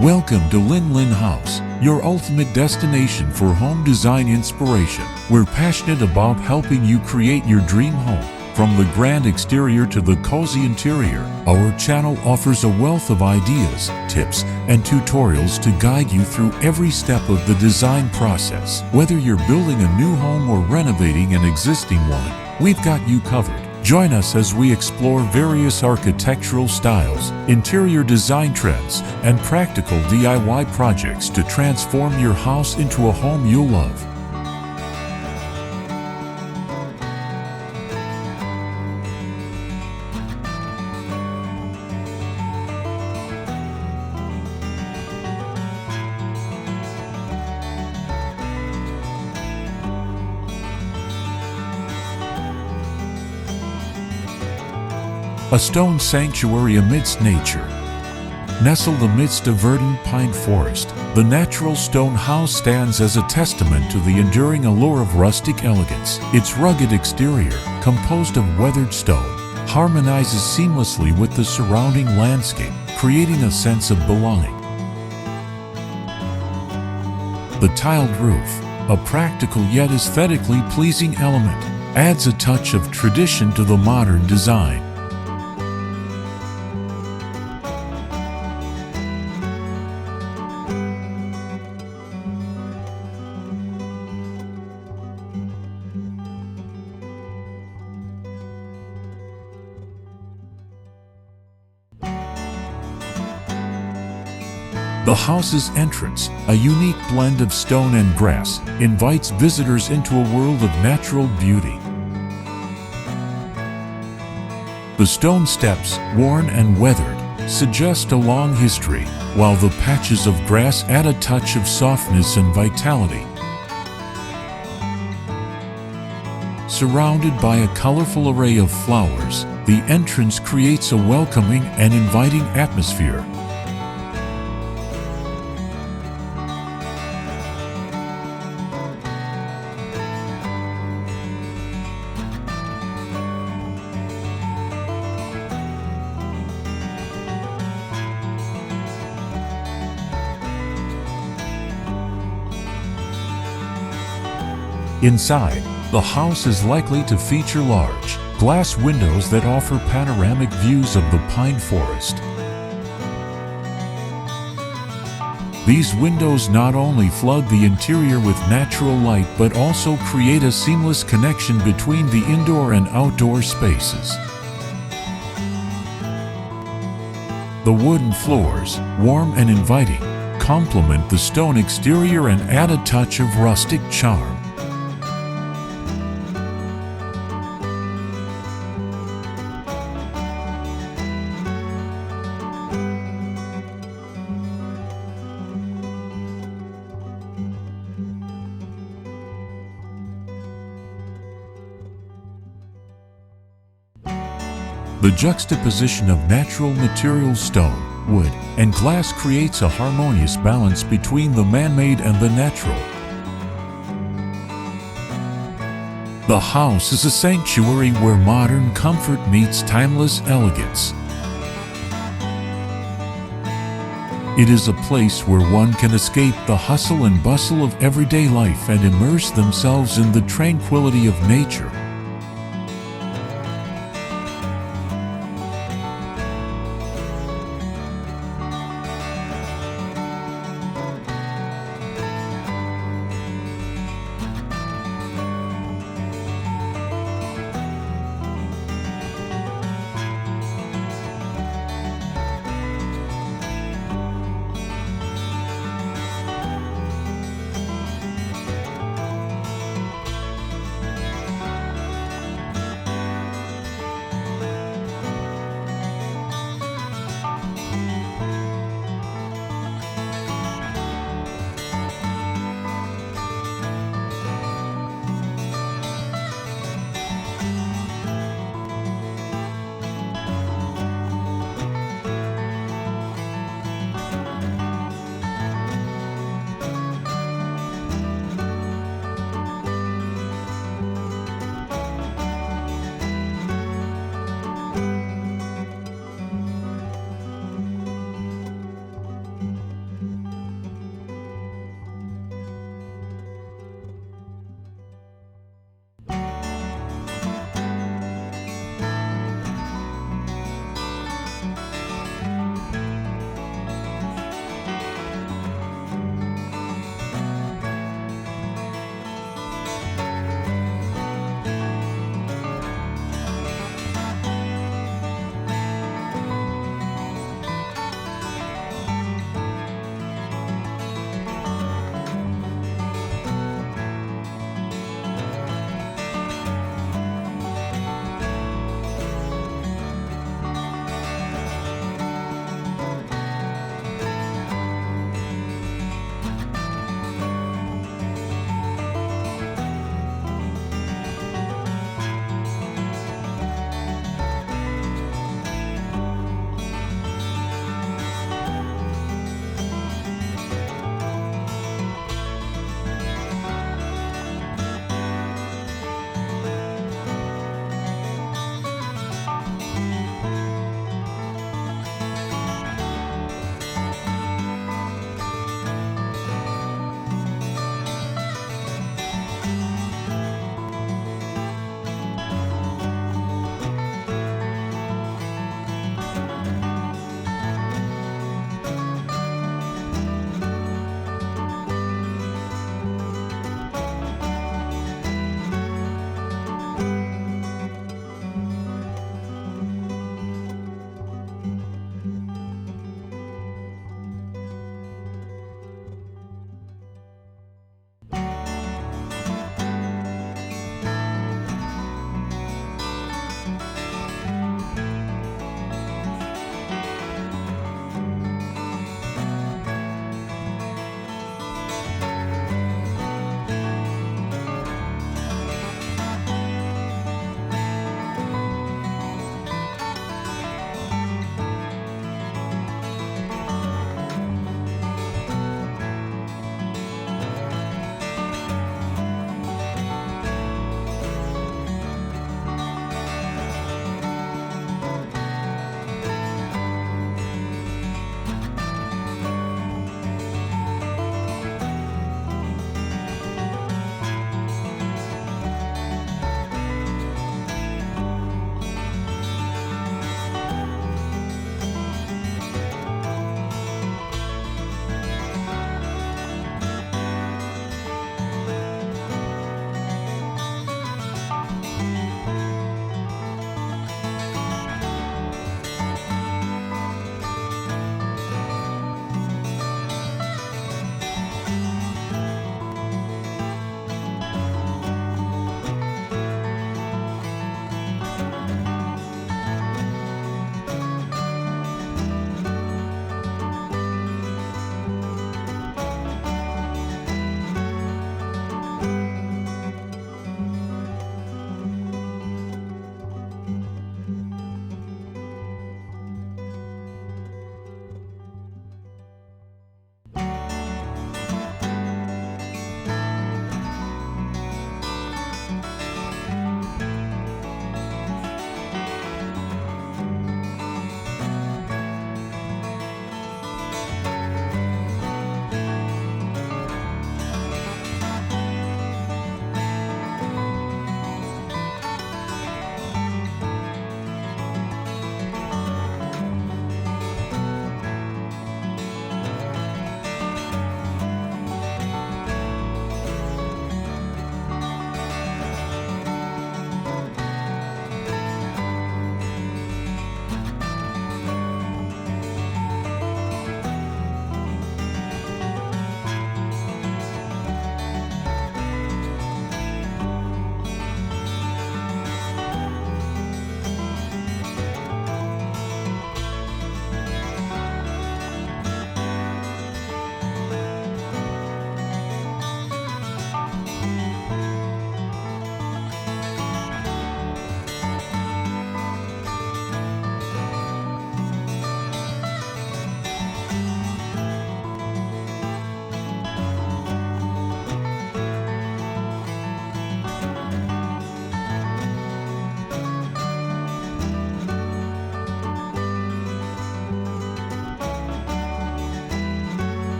Welcome to Linh House, your ultimate destination for home design inspiration. We're passionate about helping you create your dream home. From the grand exterior to the cozy interior, our channel offers a wealth of ideas, tips, and tutorials to guide you through every step of the design process. Whether you're building a new home or renovating an existing one, we've got you covered. Join us as we explore various architectural styles, interior design trends, and practical DIY projects to transform your house into a home you'll love. A stone sanctuary amidst nature. Nestled amidst a verdant pine forest, the natural stone house stands as a testament to the enduring allure of rustic elegance. Its rugged exterior, composed of weathered stone, harmonizes seamlessly with the surrounding landscape, creating a sense of belonging. The tiled roof, a practical yet aesthetically pleasing element, adds a touch of tradition to the modern design. The house's entrance, a unique blend of stone and grass, invites visitors into a world of natural beauty. The stone steps, worn and weathered, suggest a long history, while the patches of grass add a touch of softness and vitality. Surrounded by a colorful array of flowers, the entrance creates a welcoming and inviting atmosphere. Inside, the house is likely to feature large, glass windows that offer panoramic views of the pine forest. These windows not only flood the interior with natural light but also create a seamless connection between the indoor and outdoor spaces. The wooden floors, warm and inviting, complement the stone exterior and add a touch of rustic charm. The juxtaposition of natural materials, stone, wood, and glass creates a harmonious balance between the man-made and the natural. The house is a sanctuary where modern comfort meets timeless elegance. It is a place where one can escape the hustle and bustle of everyday life and immerse themselves in the tranquility of nature.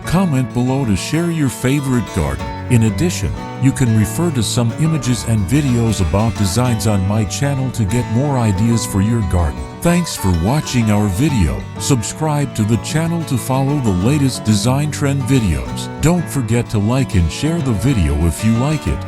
Comment below to share your favorite garden. In addition, you can refer to some images and videos about designs on my channel to get more ideas for your garden. Thanks for watching our video. Subscribe to the channel to follow the latest design trend videos. Don't forget to like and share the video if you like it.